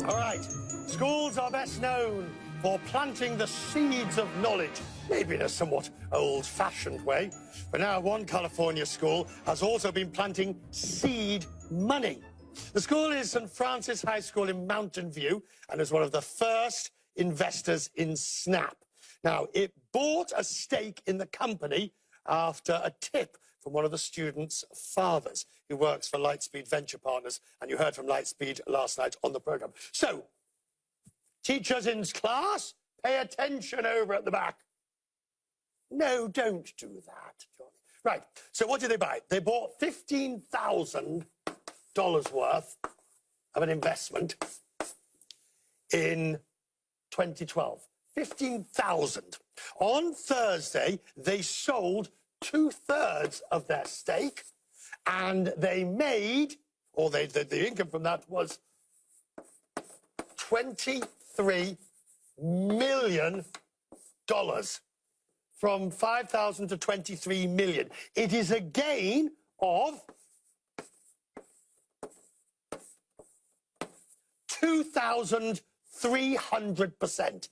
All right. Schools are best known for planting the seeds of knowledge, maybe in a somewhat old-fashioned way. But now one California school has also been planting seed money. The school is St. Francis High School in Mountain View and is one of the first investors in Snap. Now, it bought a stake in the company after a tip from one of the students' fathers, who works for Lightspeed Venture Partners, and you heard from Lightspeed last night on the program. So, teachers in class, pay attention over at the back. No, don't do that, Johnny. Right, so what did they buy? They bought $15,000 worth of an investment in 2012. 15,000. On Thursday, they sold 2/3 of their stake, and they made, or the income from that was $23 million from 5,000 to 23 million. It is a gain of 2,300%.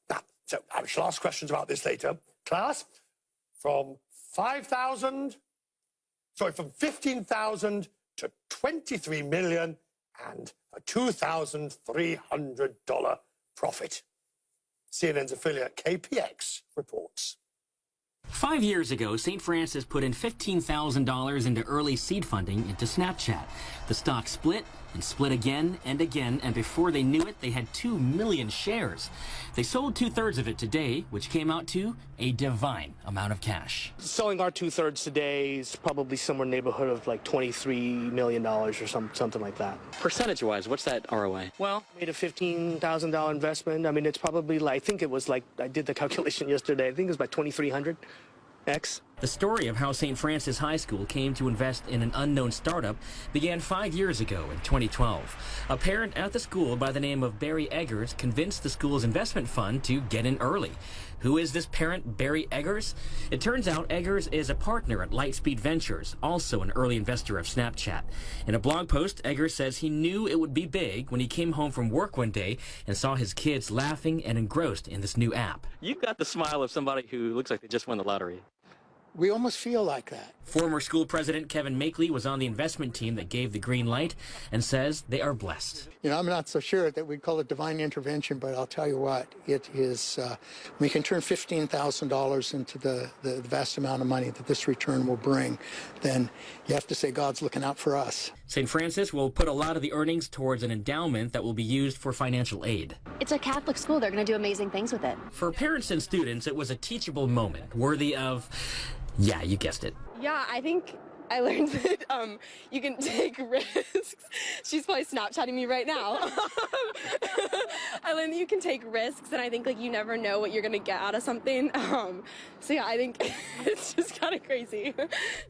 Now, so I shall ask questions about this later. Class, from 15,000 to 23 million and a $2,300 profit. CNN's affiliate KPX reports. 5 years ago, St. Francis put in $15,000 into early seed funding into Snapchat. The stock split and split again and again, and before they knew it, they had 2 million shares. They sold 2/3 of it today, which came out to a divine amount of cash. Selling our 2/3 today is probably somewhere in the neighborhood of like $23 million or something like that. Percentage-wise, what's that ROI? Well, made a $15,000 investment. I mean, it's probably like, I think it was like, I did the calculation yesterday, I think it was about 2,300x. The story of how St. Francis High School came to invest in an unknown startup began 5 years ago in 2012. A parent at the school by the name of Barry Eggers convinced the school's investment fund to get in early. Who is this parent, Barry Eggers? It turns out Eggers is a partner at Lightspeed Ventures, also an early investor of Snapchat. In a blog post, Eggers says he knew it would be big when he came home from work one day and saw his kids laughing and engrossed in this new app. You've got the smile of somebody who looks like they just won the lottery. We almost feel like that. Former school president Kevin Makeley was on the investment team that gave the green light and says they are blessed. You know, I'm not so sure that we'd call it divine intervention, but I'll tell you what, it is, we can turn $15,000 into the vast amount of money that this return will bring, then you have to say God's looking out for us. St. Francis will put a lot of the earnings towards an endowment that will be used for financial aid. It's a Catholic school. They're going to do amazing things with it. For parents and students, it was a teachable moment worthy of, yeah, you guessed it. Yeah, I think I learned that you can take risks. She's probably Snapchatting me right now. I learned that you can take risks, and I think like you never know what you're gonna get out of something. So yeah, I think it's just kind of crazy.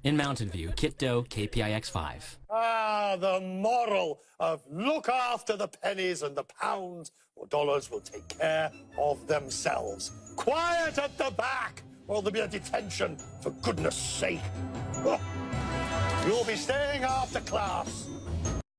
In Mountain View, Kit Doe, KPIX5. Ah, the moral of look after the pennies and the pounds or dollars will take care of themselves. Quiet at the back, or there'll be a detention, for goodness sake. Oh. You'll be staying after class.